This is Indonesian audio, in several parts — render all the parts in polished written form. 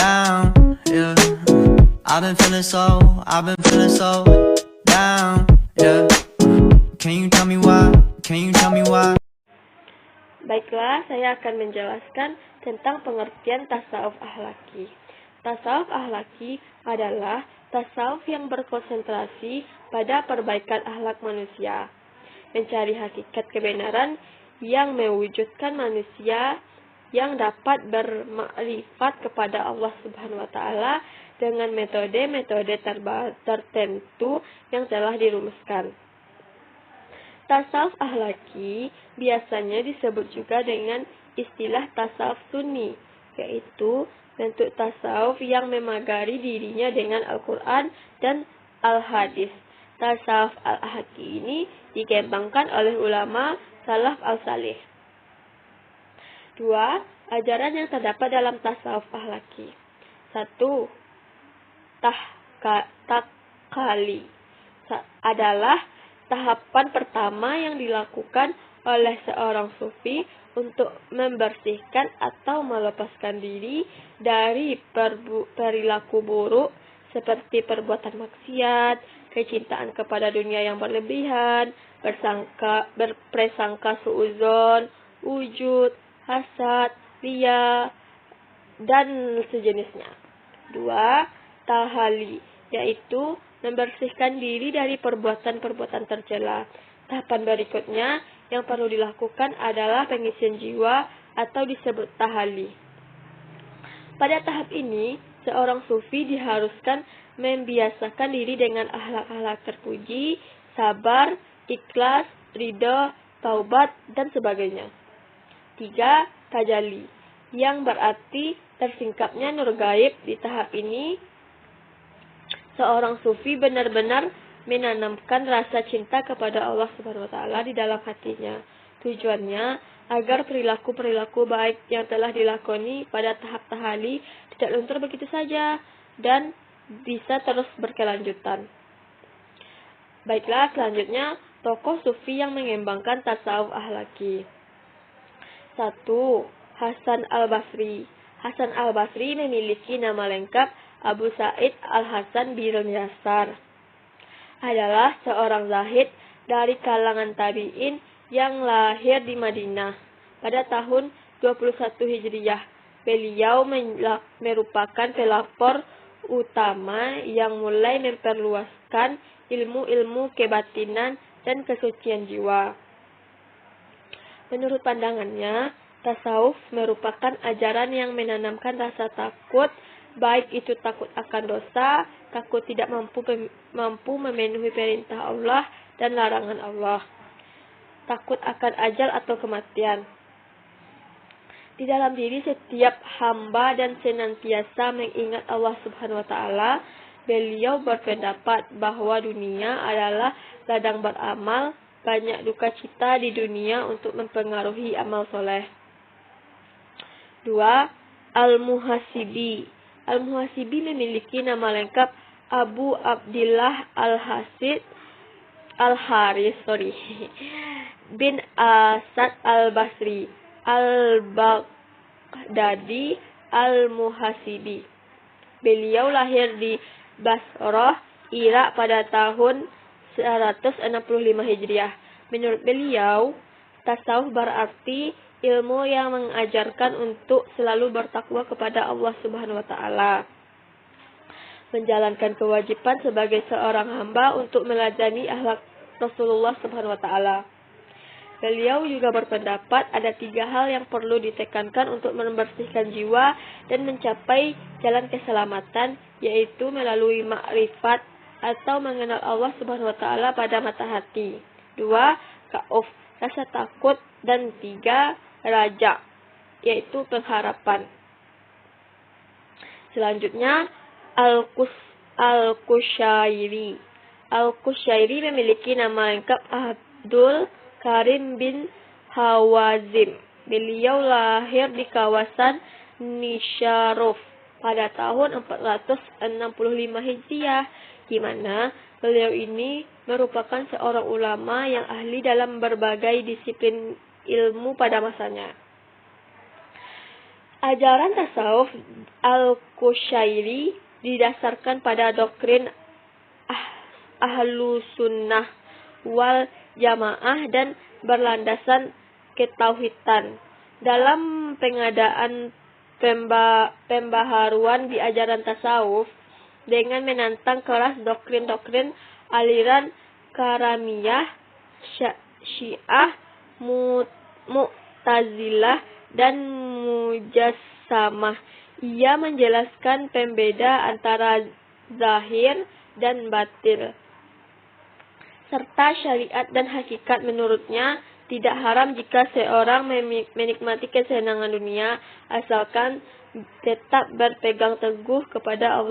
down, yeah. I've been feeling so down, yeah. Can you tell me why? Can you tell me why? Baiklah, saya akan menjelaskan tentang pengertian tasawuf akhlaki. Tasawuf akhlaki adalah tasawuf yang berkonsentrasi pada perbaikan akhlak manusia, mencari hakikat kebenaran yang mewujudkan manusia yang dapat bermakrifat kepada Allah Subhanahu wa taala dengan metode-metode tertentu yang telah dirumuskan. Tasawuf akhlaki biasanya disebut juga dengan istilah tasawuf sunni, yaitu bentuk tasawuf yang memagari dirinya dengan Al-Quran dan Al-Hadis. Tasawuf al-akhlaki ini dikembangkan oleh ulama salaf al-salih. 2. Ajaran yang terdapat dalam tasawuf akhlaki. 1. Takkali adalah tahapan pertama yang dilakukan oleh seorang sufi untuk membersihkan atau melepaskan diri dari perilaku buruk seperti perbuatan maksiat, kecintaan kepada dunia yang berlebihan, berprasangka suudzon, wujud, hasad, riya, dan sejenisnya. 2. Tahali, yaitu membersihkan diri dari perbuatan-perbuatan tercela. Tahapan berikutnya yang perlu dilakukan adalah pengisian jiwa atau disebut tahali. Pada tahap ini, seorang sufi diharuskan membiasakan diri dengan akhlak-akhlak terpuji, sabar, ikhlas, ridho, taubat, dan sebagainya. 3. Tajalli, yang berarti tersingkapnya nur gaib. Di tahap ini, seorang sufi benar-benar menanamkan rasa cinta kepada Allah Subhanahu wa taala di dalam hatinya. Tujuannya agar perilaku-perilaku baik yang telah dilakoni pada tahap tahali tidak luntur begitu saja dan bisa terus berkelanjutan. Baiklah, selanjutnya tokoh sufi yang mengembangkan tasawuf akhlaki. 1. Hasan al-Basri. Hasan al-Basri memiliki nama lengkap Abu Sa'id al-Hasan bin Yasar. Adalah seorang zahid dari kalangan tabi'in yang lahir di Madinah pada tahun 21 Hijriah. Beliau merupakan pelapor utama yang mulai memperluaskan ilmu-ilmu kebatinan dan kesucian jiwa. Menurut pandangannya, tasawuf merupakan ajaran yang menanamkan rasa takut, baik itu takut akan dosa, takut tidak mampu memenuhi perintah Allah dan larangan Allah, takut akan ajal atau kematian di dalam diri setiap hamba dan senantiasa mengingat Allah Subhanahu wa taala. Beliau berpendapat bahwa dunia adalah ladang beramal, banyak duka cita di dunia untuk mempengaruhi amal soleh. 2. Al-Muhasibi. Al-Muhasibi memiliki nama lengkap Abu Abdillah Al-Haris bin Asad Al-Basri Al-Baghdadi Al-Muhasibi. Beliau lahir di Basrah, Irak pada tahun 165 Hijriah. Menurut beliau, tasawuf berarti ilmu yang mengajarkan untuk selalu bertakwa kepada Allah Subhanahu wa taala, menjalankan kewajiban sebagai seorang hamba untuk meladani akhlak Rasulullah Subhanahu wa taala. Beliau juga berpendapat ada 3 hal yang perlu ditekankan untuk membersihkan jiwa dan mencapai jalan keselamatan, yaitu melalui makrifat atau mengenal Allah Subhanahu wa taala pada mata hati. 2. Khauf, rasa takut, dan 3. Raja, yaitu pengharapan. Selanjutnya Al-Qushairi. Al-Qushairi memiliki nama lengkap Abdul Karim bin Hawazim. Beliau lahir di kawasan Nisharuf pada tahun 465 Hijriah, di mana beliau ini merupakan seorang ulama yang ahli dalam berbagai disiplin ilmu pada masanya. Ajaran tasawuf Al-Qushairi didasarkan pada doktrin Ahlussunnah wal Jamaah dan berlandasan ketauhidan. Dalam pengadaan pembaharuan di ajaran tasawuf dengan menantang keras doktrin-doktrin aliran Karamiyah, Syiah, Mu'tazilah, dan Mujassamah. Ia menjelaskan pembeda antara zahir dan batin, serta syariat dan hakikat. Menurutnya, tidak haram jika seorang menikmati kesenangan dunia, asalkan tetap berpegang teguh kepada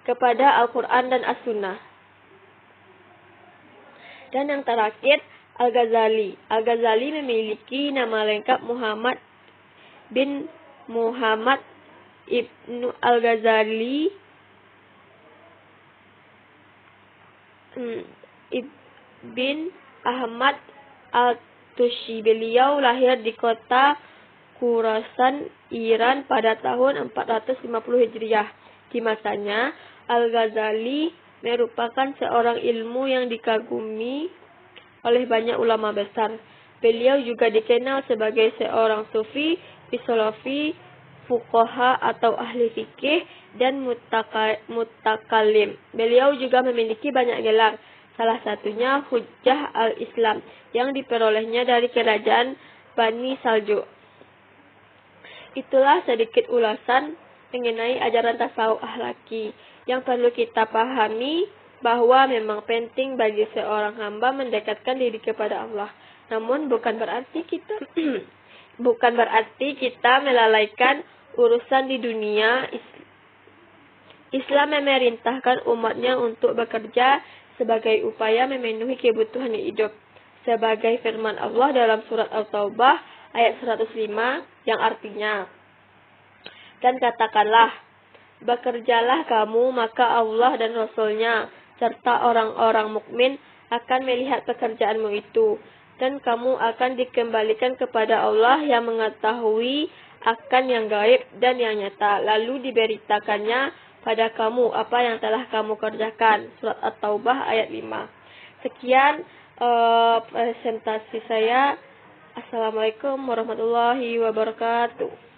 kepada Al-Quran dan As-Sunnah. Dan yang terakhir, Al-Ghazali. Al-Ghazali memiliki nama lengkap Muhammad bin Muhammad Ibnu Al-Ghazali bin Ahmad Al-Tushi. Beliau lahir di kota Khurasan, Iran pada tahun 450 Hijriah. Di masanya, Al-Ghazali merupakan seorang ilmu yang dikagumi oleh banyak ulama besar. Beliau juga dikenal sebagai seorang sufi, filosofi, fuqaha atau ahli fikih, dan mutakalim. Beliau juga memiliki banyak gelar, salah satunya Hujjah al-Islam yang diperolehnya dari kerajaan Bani Saljuk. Itulah sedikit ulasan mengenai ajaran tasawuf akhlaki yang perlu kita pahami, bahwa memang penting bagi seorang hamba mendekatkan diri kepada Allah. Namun bukan berarti kita melalaikan urusan di dunia. Islam memerintahkan umatnya untuk bekerja sebagai upaya memenuhi kebutuhan hidup. Sebagai firman Allah dalam surat At-Taubah ayat 105 yang artinya, dan katakanlah, bekerjalah kamu, maka Allah dan Rasul-Nya serta orang-orang mukmin akan melihat pekerjaanmu itu, dan kamu akan dikembalikan kepada Allah yang mengetahui akan yang gaib dan yang nyata. Lalu diberitakannya pada kamu apa yang telah kamu kerjakan. Surat At-Taubah ayat 5. Sekian presentasi saya. Assalamualaikum warahmatullahi wabarakatuh.